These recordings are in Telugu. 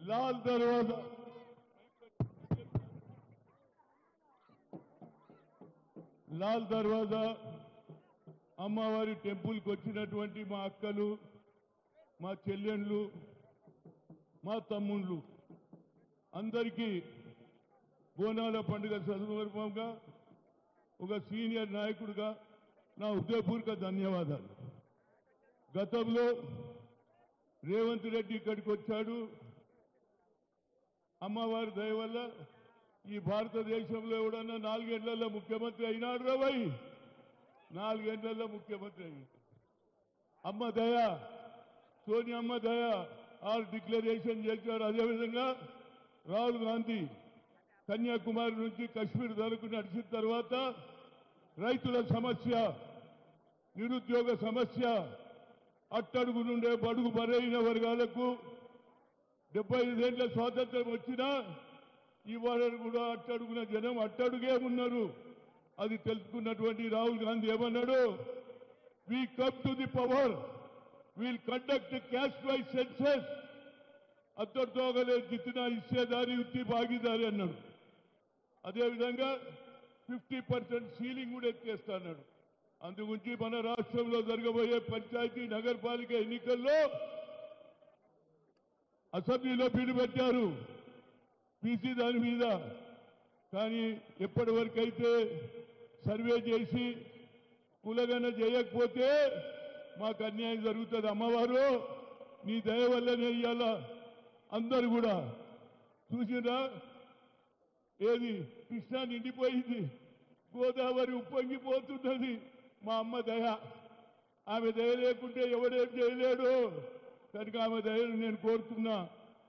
లాల్ దర్వాజా లాల్ దర్వాజా అమ్మవారి టెంపుల్కి వచ్చినటువంటి మా అక్కలు, మా చెల్లెళ్ళు, మా తమ్ముళ్ళు అందరికీ బోనాల పండుగ సందర్భంగా ఒక సీనియర్ నాయకుడిగా నా హృదయపూర్వక ధన్యవాదాలు. గతంలో రేవంత్ రెడ్డి ఇక్కడికి వచ్చాడు. అమ్మవారి దయ వల్ల ఈ భారతదేశంలో ఎవడన్నా 4 ఏళ్లలో ముఖ్యమంత్రి అయినాడు రాబోయ్, 4 ఏళ్లలో ముఖ్యమంత్రి అయ్యింది. అమ్మ దయ, సోనియమ్మ దయ ఆరు డిక్లరేషన్ చేశారు. అదేవిధంగా రాహుల్ గాంధీ కన్యాకుమారి నుంచి కశ్మీర్ వరకు నడిచిన తర్వాత రైతుల సమస్య, నిరుద్యోగ సమస్య, అట్టడుగు నుండే బడుగు బలైన వర్గాలకు 75 ఏళ్ల స్వాతంత్రం వచ్చినా ఇవాళ కూడా అట్టడుగున జనం అట్టడుగే ఉన్నారు. అది తెలుసుకున్నటువంటి రాహుల్ గాంధీ ఏమన్నాడు? We come to the power, we'll conduct caste wise censuses, అద్దరితోగలే జిత్తిన ఇచ్చేదారి ఉత్తి భాగీదారి అన్నాడు. అదేవిధంగా 50% సీలింగ్ కూడా ఎత్తేస్తాడు. అందుగురించి మన రాష్ట్రంలో జరగబోయే పంచాయతీ నగరపాలిక ఎన్నికల్లో అసెంబ్లీలో బిల్లు పెట్టారు బీసీ దాని మీద. కానీ ఎప్పటి వరకైతే సర్వే చేసి కులగన చేయకపోతే మాకు అన్యాయం జరుగుతుంది. అమ్మవారు నీ దయ వల్లనే ఇవాళ అందరూ కూడా చూసినా ఏది కృష్ణా నిండిపోయింది, గోదావరి ఉప్పొంగిపోతున్నది. మా అమ్మ దయ, ఆమె దయ లేకుంటే ఎవడేం చేయలేడు. కనుక ఆమె దయను నేను కోరుతున్నా.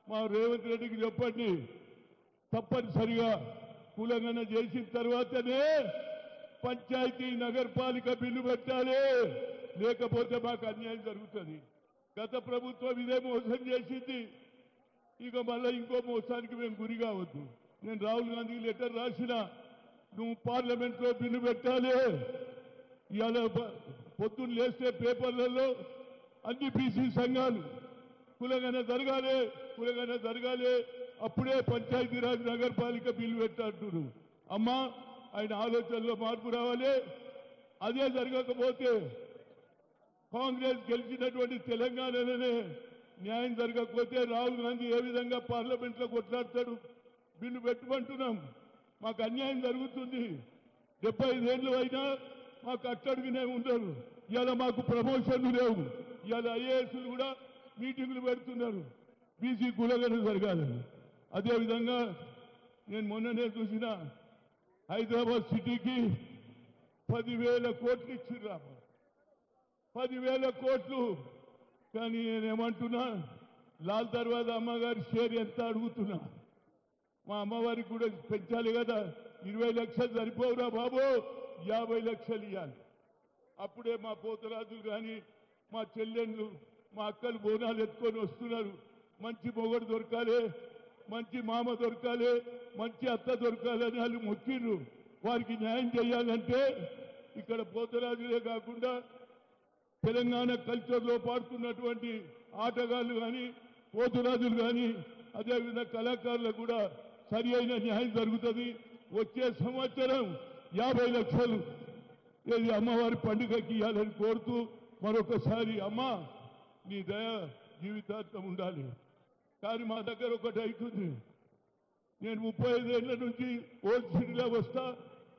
మా రేవంత్ రెడ్డికి చెప్పండి, తప్పనిసరిగా కులగన చేసిన తర్వాతనే పంచాయతీ నగరపాలిక బిల్లు పెట్టాలి, లేకపోతే మాకు అన్యాయం జరుగుతుంది. గత ప్రభుత్వం ఇదే మోసం చేసింది. ఇక మళ్ళీ ఇంకో మోసానికి మేము గురి కావద్దు. నేను రాహుల్ గాంధీకి లెటర్ రాసిన, నువ్వు పార్లమెంట్లో బిల్లు పెట్టాలి. ఇవాళ పొద్దున్న లేస్తే పేపర్లలో అన్ని బీసీ సంఘాలు కులగన జరగాలి, కులగన జరగాలి, అప్పుడే పంచాయతీరాజ్ నగరపాలిక బిల్లు పెట్టారు. అమ్మా, ఆయన ఆలోచనలో మార్పు రావాలి. అదే జరగకపోతే కాంగ్రెస్ గెలిచినటువంటి తెలంగాణలోనే న్యాయం జరగకపోతే రాహుల్ గాంధీ ఏ విధంగా పార్లమెంట్లో కొట్లాడతాడు? బిల్లు పెట్టమంటున్నాం. మాకు అన్యాయం జరుగుతుంది. 75 ఏళ్ళు అయినా మాకు అట్టడుగునే ఉండరు. ఇవాళ మాకు ప్రమోషన్లు లేవు. ఇవాళ ఐఏఎస్లు కూడా మీటింగులు పెడుతున్నారు బీసీ కులగన జరగాలని. అదేవిధంగా నేను మొన్ననే చూసిన హైదరాబాద్ సిటీకి 10,000 కోట్లు ఇచ్చిర్రా, 10,000 కోట్లు. కానీ నేనేమంటున్నా, లాల్ దర్వాజా అమ్మగారి షేర్ ఎంత అడుగుతున్నా. మా అమ్మవారికి కూడా పెంచాలి కదా. 20 లక్షలు సరిపోవురా బాబు, 50 లక్షలు ఇవ్వాలి. అప్పుడే మా పోతరాజులు కానీ మా చెల్లెళ్ళు, మా అక్కలు బోనాలు ఎత్తుకొని వస్తున్నారు. మంచి మొగడు దొరకాలి, మంచి మామ దొరకాలి, మంచి అత్త దొరకాలని వాళ్ళు మొక్కిండ్రు. వారికి న్యాయం చేయాలంటే ఇక్కడ పోతరాజులే కాకుండా తెలంగాణ కల్చర్లో పాడుతున్నటువంటి ఆటగాళ్ళు కానీ పోతురాజులు కానీ అదేవిధంగా కళాకారులకు కూడా సరి అయిన న్యాయం జరుగుతుంది. వచ్చే సంవత్సరం 50 లక్షలు ఏది అమ్మవారి పండుగకి ఇవ్వాలని కోరుతూ మరొకసారి అమ్మ నీ దయ జీవితాంతం ఉండాలి. కానీ మా దగ్గర ఒకటి అవుతుంది. నేను 35 ఏళ్ల నుంచి ఓల్డ్ సిటీలో వస్తా,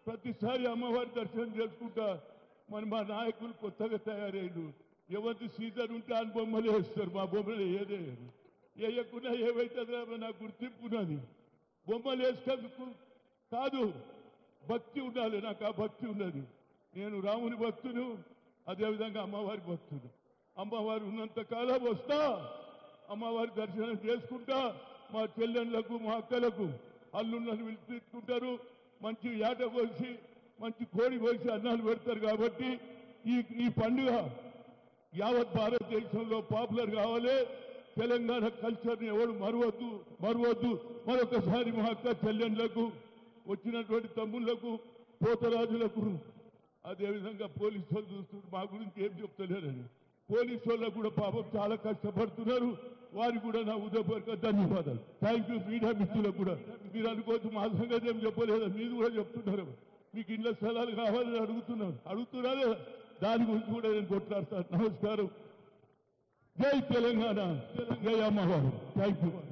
ప్రతిసారి అమ్మవారి దర్శనం చేసుకుంటా. మరి మా నాయకులు కొత్తగా తయారయ్యారు. ఎవరి సీజన్ ఉంటే ఆ బొమ్మలు వేస్తారు, మా బొమ్మలు వేయకుండా ఏవైతుందో నాకు గుర్తింపున్నది. బొమ్మలు వేసేందుకు కాదు, భక్తి ఉండాలి. నాకు ఆ భక్తి ఉన్నది. నేను రాముని భక్తును, అదేవిధంగా అమ్మవారి భక్తుడు. అమ్మవారు ఉన్నంత కాలం వస్తా, అమ్మవారి దర్శనం చేసుకుంటా. మా చెల్లెళ్లకు, మా అక్కలకు అల్లుళ్ళను పిలుచుకుంటారు. మంచి ఏట కోసి, మంచి కోడి కోసి అన్నాలు పెడతారు. కాబట్టి ఈ పండుగ యావత్ భారతదేశంలో పాపులర్ కావాలి. తెలంగాణ కల్చర్ని ఎవరు మరవద్దు. మరొకసారి మా అక్క చెల్లెళ్లకు, వచ్చినటువంటి తమ్ముళ్లకు, పోతరాజులకు, అదేవిధంగా పోలీసులు చూస్తున్నారు మా గురించి ఏం చెప్తలేరని. పోలీసు వాళ్ళకు కూడా పాపం చాలా కష్టపడుతున్నారు. వారికి కూడా నా ఉదయపూర్వక ధన్యవాదాలు. Thank you. మీడియా మిత్రులకు కూడా మీరు అనుకోవచ్చు మా సంగతి ఏం చెప్పలేదు, మీరు కూడా చెప్తున్నారు. మీకు ఇళ్ల స్థలాలు కావాలని అడుగుతున్నారా? దాని గురించి కూడా నేను కొట్లాడతాను. నమస్కారం. జై తెలంగాణ, జై అమ్మవారు. Thank you.